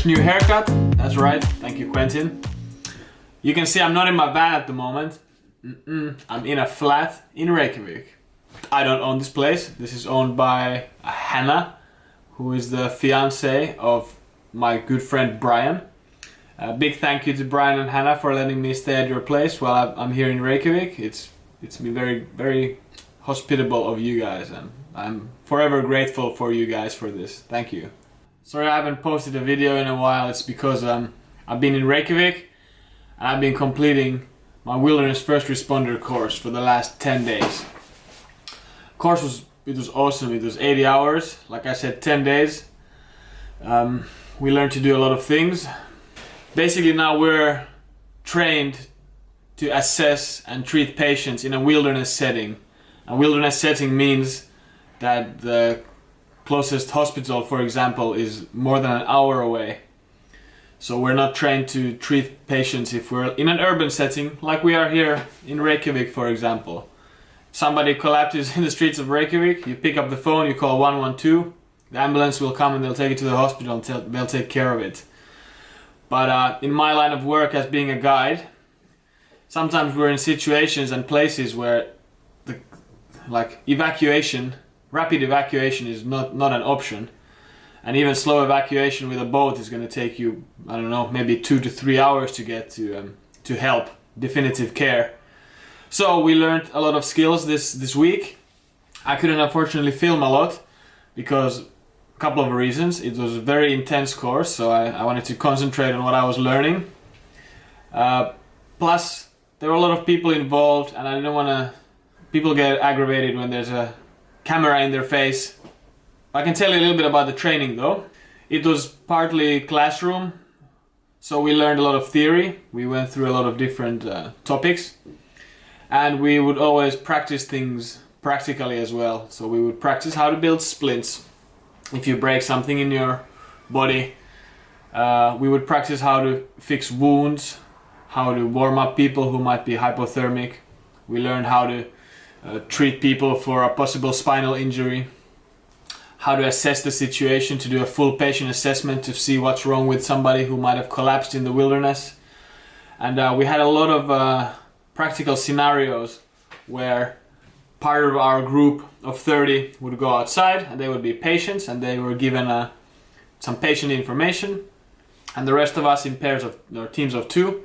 Fresh new haircut, that's right, thank you Quentin. You can see I'm not in my van at the moment. I'm in a flat in Reykjavik. I don't own this place. This is owned by Hannah, who is the fiance of my good friend Brian. A big thank you to Brian and Hannah for letting me stay at your place while I'm here in Reykjavik. It's been very, very hospitable of you guys, and I'm forever grateful for you guys for this. Thank you. Sorry I haven't posted a video in a while. It's because I've been in Reykjavik and I've been completing my Wilderness First Responder course for the last 10 days. Course was awesome. It was 80 hours, like I said, 10 days. We learned to do a lot of things. Basically now we're trained to assess and treat patients in a wilderness setting. A wilderness setting means that the closest hospital, for example, is more than an hour away. So we're not trained to treat patients if we're in an urban setting, like we are here in Reykjavik, for example. If somebody collapses in the streets of Reykjavik, you pick up the phone, you call 112, the ambulance will come and they'll take you to the hospital and they'll take care of it. But in my line of work as being a guide, sometimes we're in situations and places where rapid evacuation is not an option. And even slow evacuation with a boat is going to take you, I don't know, maybe 2 to 3 hours to get to help, definitive care. So we learned a lot of skills this week. I couldn't unfortunately film a lot because a couple of reasons. It was a very intense course, so I wanted to concentrate on what I was learning. Plus, there were a lot of people involved, and I didn't want to. People get aggravated when there's a camera in their face. I can tell you a little bit about the training though. It was partly classroom, so we learned a lot of theory. We went through a lot of different topics, and we would always practice things practically as well. So we would practice how to build splints. If you break something in your body, we would practice how to fix wounds, how to warm up people who might be hypothermic. We learned how to treat people for a possible spinal injury, how to assess the situation, to do a full patient assessment to see what's wrong with somebody who might have collapsed in the wilderness. And we had a lot of practical scenarios where part of our group of 30 would go outside and they would be patients and they were given some patient information, and the rest of us in pairs of or teams of 2,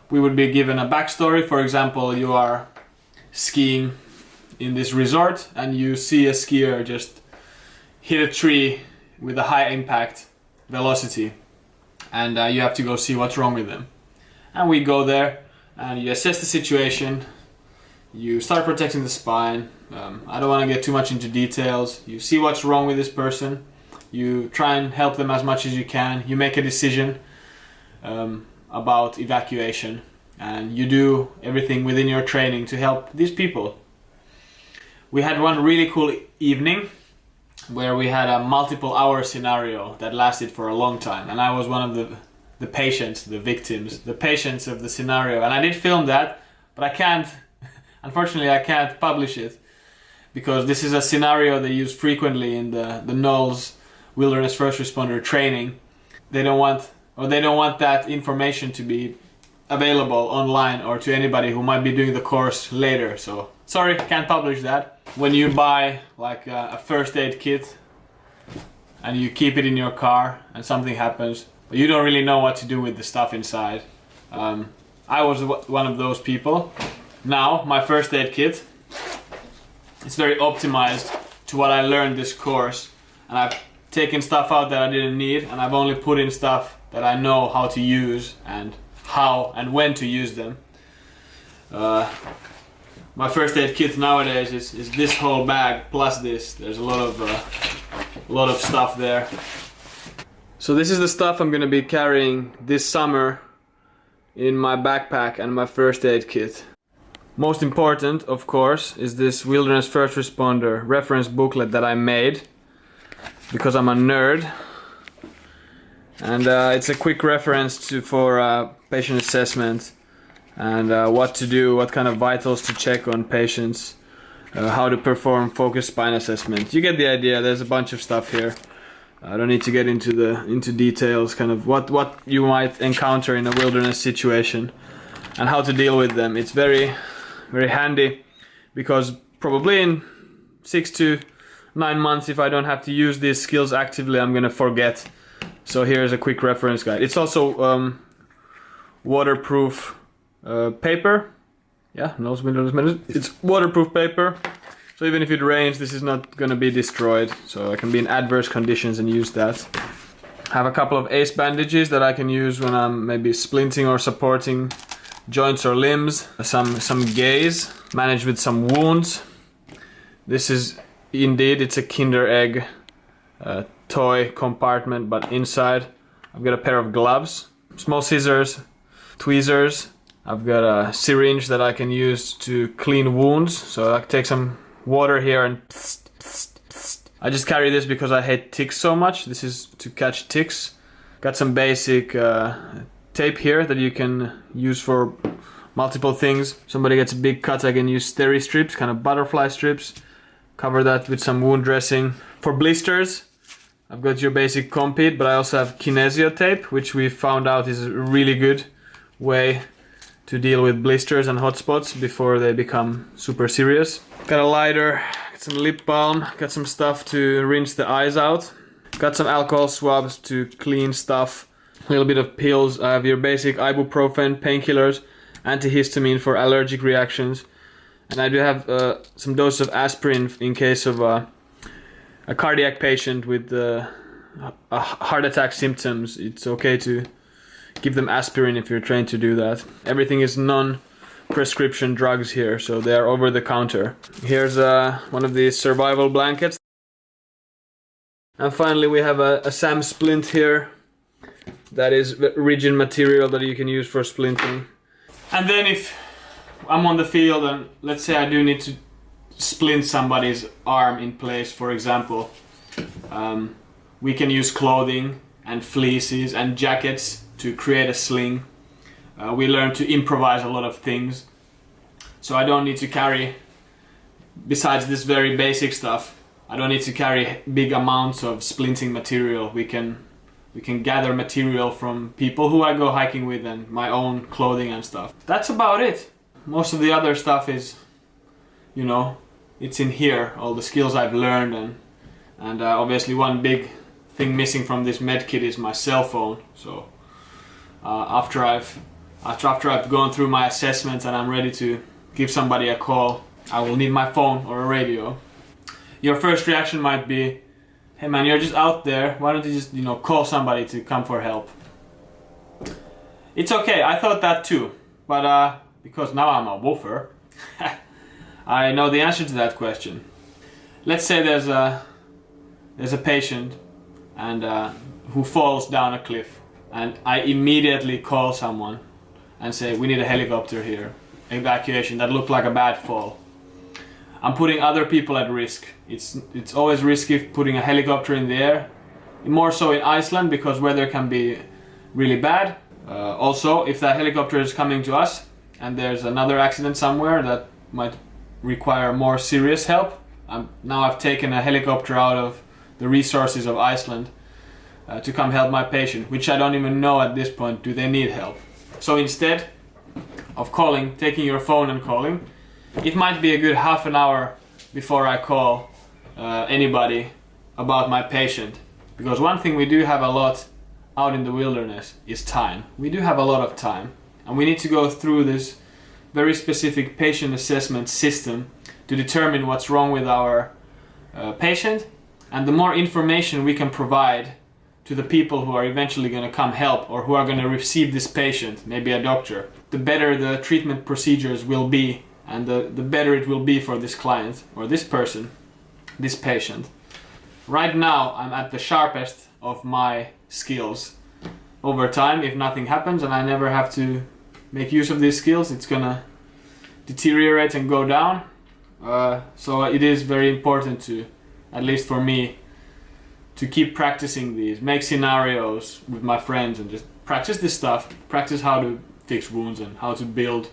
we would be given a backstory. For example, you are skiing in this resort and you see a skier just hit a tree with a high impact velocity, and you have to go see what's wrong with them. And we go there and you assess the situation, you start protecting the spine. I don't want to get too much into details. You see what's wrong with this person, you try and help them as much as you can, you make a decision about evacuation, and you do everything within your training to help these people. We had one really cool evening where we had a multiple hour scenario that lasted for a long time, and I was one of the patients, the victims, the patients of the scenario, and I did film that, but I can't, unfortunately I can't publish it because this is a scenario they use frequently in the NOLS Wilderness First Responder training. They don't want that information to be available online or to anybody who might be doing the course later, so sorry, can't publish that. When you buy like a first aid kit and you keep it in your car and something happens, but you don't really know what to do with the stuff inside. I was one of those people. Now my first aid kit is very optimized to what I learned this course, and I've taken stuff out that I didn't need, and I've only put in stuff that I know how to use and how and when to use them. My first aid kit nowadays is this whole bag plus this. There's a lot of stuff there. So this is the stuff I'm gonna be carrying this summer in my backpack and my first aid kit. Most important, of course, is this Wilderness First Responder reference booklet that I made because I'm a nerd. And it's a quick reference for patient assessment and what to do, what kind of vitals to check on patients, how to perform focused spine assessment. You get the idea. There's a bunch of stuff here. I don't need to get into details, kind of what you might encounter in a wilderness situation and how to deal with them. It's very, very handy because probably in 6 to 9 months, if I don't have to use these skills actively, I'm gonna forget. So here's a quick reference guide. It's also waterproof paper. Yeah, NOLS Wilderness First. It's waterproof paper. So even if it rains, this is not gonna be destroyed. So I can be in adverse conditions and use that. I have a couple of ace bandages that I can use when I'm maybe splinting or supporting joints or limbs. Some gaze, managed with some wounds. This is indeed, it's a Kinder Egg toy compartment, but inside I've got a pair of gloves, small scissors, tweezers. I've got a syringe that I can use to clean wounds. So I take some water here and I just carry this because I hate ticks so much. This is to catch ticks. Got some basic tape here that you can use for multiple things. Somebody gets a big cut, I can use steri strips, kind of butterfly strips. Cover that with some wound dressing. For blisters, I've got your basic Compeed, but I also have kinesio tape, which we found out is a really good way to deal with blisters and hot spots before they become super serious. Got a lighter, got some lip balm, got some stuff to rinse the eyes out. Got some alcohol swabs to clean stuff. A little bit of pills. I have your basic ibuprofen, painkillers, antihistamine for allergic reactions. And I do have some dose of aspirin in case of a cardiac patient with a heart attack symptoms. It's okay to give them aspirin if you're trained to do that. Everything is non-prescription drugs here, so they are over the counter. Here's one of these survival blankets. And finally we have a SAM splint here. That is rigid material that you can use for splinting. And then if I'm on the field and let's say I do need to splint somebody's arm in place, for example, we can use clothing and fleeces and jackets to create a sling. We learn to improvise a lot of things. So I don't need to carry, besides this very basic stuff, I don't need to carry big amounts of splinting material. We can gather material from people who I go hiking with and my own clothing and stuff. That's about it. Most of the other stuff is, you know, it's in here, all the skills I've learned, and obviously one big thing missing from this med kit is my cell phone. So after I've gone through my assessments and I'm ready to give somebody a call, I will need my phone or a radio. Your first reaction might be, hey man, you're just out there, why don't you just, you know, call somebody to come for help? It's okay, I thought that too, but because now I'm a woofer, I know the answer to that question. Let's say there's a patient and who falls down a cliff, and I immediately call someone and say, we need a helicopter here, evacuation. That looked like a bad fall. I'm putting other people at risk. It's always risky putting a helicopter in the air, more so in Iceland because weather can be really bad. Also, if that helicopter is coming to us and there's another accident somewhere that might require more serious help, now I've taken a helicopter out of the resources of Iceland to come help my patient, which I don't even know at this point, do they need help? So instead of calling, taking your phone and calling, it might be a good half an hour before I call anybody about my patient. Because one thing we do have a lot out in the wilderness is time. We do have a lot of time, and we need to go through this very specific patient assessment system to determine what's wrong with our patient. And the more information we can provide to the people who are eventually going to come help or who are going to receive this patient, maybe a doctor, the better the treatment procedures will be, and the better it will be for this client or this person, this patient. Right now I'm at the sharpest of my skills. Over time, if nothing happens and I never have to make use of these skills, it's gonna deteriorate and go down. So it is very important to, at least for me, to keep practicing these, make scenarios with my friends and just practice this stuff, practice how to fix wounds and how to build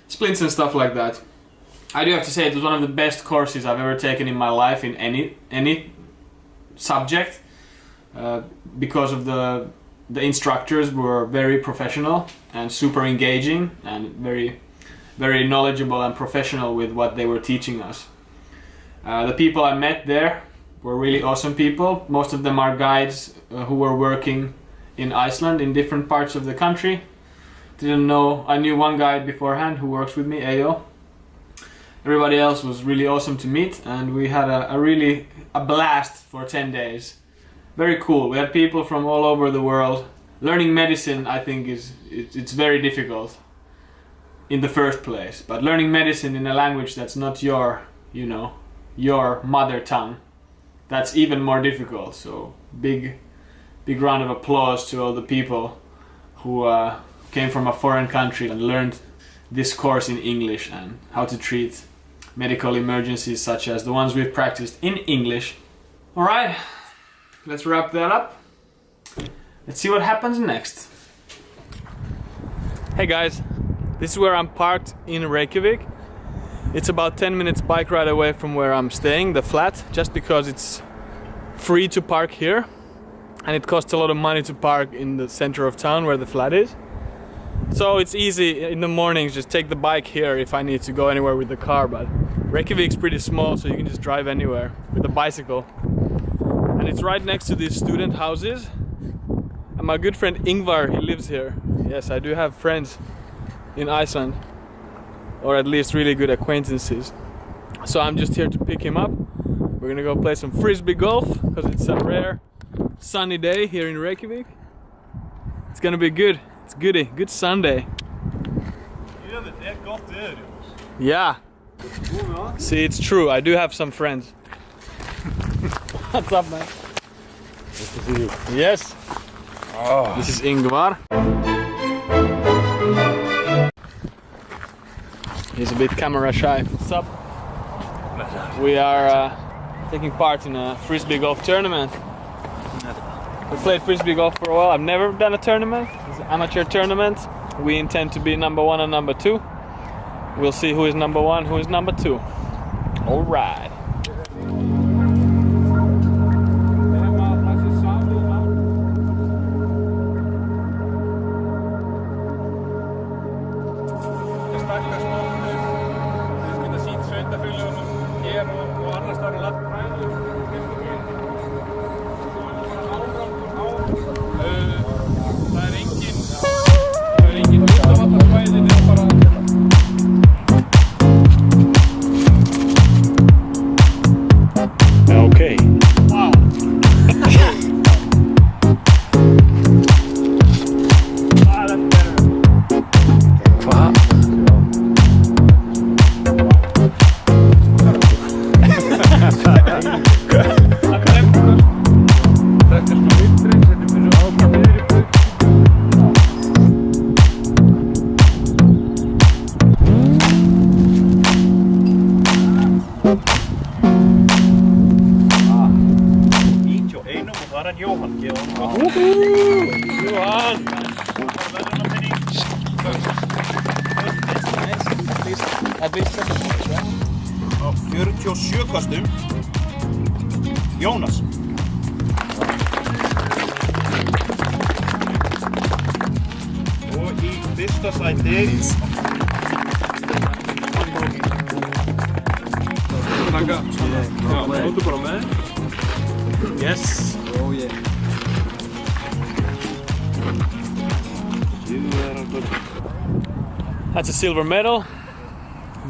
splints and stuff like that. I do have to say it was one of the best courses I've ever taken in my life in any subject. because of the instructors were very professional and super engaging and very, very knowledgeable and professional with what they were teaching us. The people I met there were really awesome people. Most of them are guides who were working in Iceland in different parts of the country. I knew one guide beforehand who works with me, Ayo. Everybody else was really awesome to meet, and we had a blast for 10 days. Very cool. We had people from all over the world. Learning medicine, I think, it's very difficult in the first place. But learning medicine in a language that's not your mother tongue, that's even more difficult. So big round of applause to all the people who came from a foreign country and learned this course in English and how to treat medical emergencies such as the ones we've practiced in English. Alright, let's wrap that up. Let's see what happens next. Hey guys, this is where I'm parked in Reykjavik. It's about 10 minutes bike ride away from where I'm staying, the flat, just because it's free to park here. And it costs a lot of money to park in the center of town where the flat is. So it's easy in the mornings, just take the bike here if I need to go anywhere with the car, but Reykjavik's pretty small, so you can just drive anywhere with a bicycle. And it's right next to these student houses. And my good friend Ingvar, he lives here. Yes, I do have friends in Iceland, or at least really good acquaintances. So I'm just here to pick him up. We're gonna go play some frisbee golf, because it's a rare sunny day here in Reykjavik. It's gonna be good. It's goody. Good Sunday. Yeah. See, it's true. I do have some friends. What's up, man? Nice to see you. Yes. Oh. This is Ingvar. He's a bit camera shy. What's up? We are taking part in a frisbee golf tournament. We played frisbee golf for a while. I've never done a tournament. It's an amateur tournament. We intend to be number 1 and number 2. We'll see who is number 1, who is number 2. All right. Okay. Wow. That's better. Wow. Johan! At least 7 points, right? Á 47 kastum Joonas. Og í fyrsta sæti Taka. Já, komdu bara með. Yes. Oh yeah. That's a silver medal.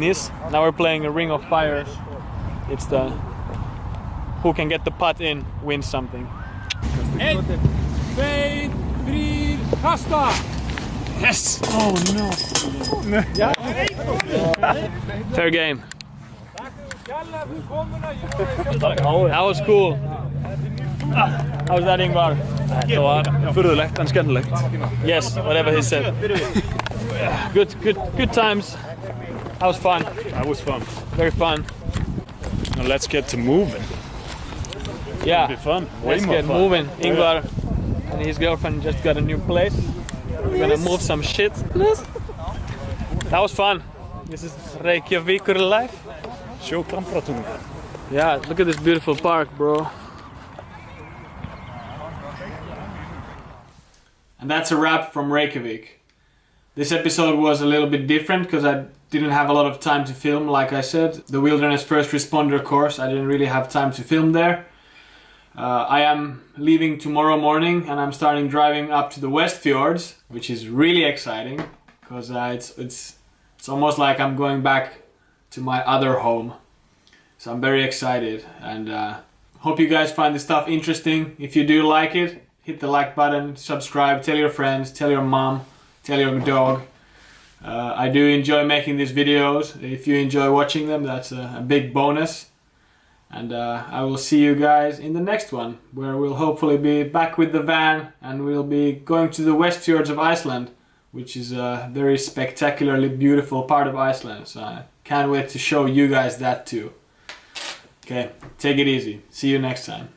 This. Now we're playing a Ring of Fire. It's the who can get the putt in wins something. 1, 2, 3, kasta! Yes! Oh no! Yeah. Fair game. That was cool. How was that, Ingvar? Þetta var furðulegt en skemmtilegt. Yes, whatever he said. Good times. That was fun. That was fun. Very fun. Now let's get to moving. Yeah. It'll be fun. Way Let's more get fun. moving. Ingvar and his girlfriend just got a new place. We're gonna move some shit. That was fun. This is Reykjavikur life. Sjó Klampratunga. Yeah, look at this beautiful park, bro. And that's a wrap from Reykjavik. This episode was a little bit different because I didn't have a lot of time to film, like I said. The Wilderness First Responder course, I didn't really have time to film there. I am leaving tomorrow morning and I'm starting driving up to the West Fjords, which is really exciting because it's almost like I'm going back to my other home. So I'm very excited and hope you guys find this stuff interesting. If you do like it, hit the like button, subscribe, tell your friends, tell your mom, tell your dog. I do enjoy making these videos. If you enjoy watching them, that's a big bonus. And I will see you guys in the next one, where we'll hopefully be back with the van and we'll be going to the West Fjords of Iceland, which is a very spectacularly beautiful part of Iceland. So I can't wait to show you guys that too. Okay, take it easy. See you next time.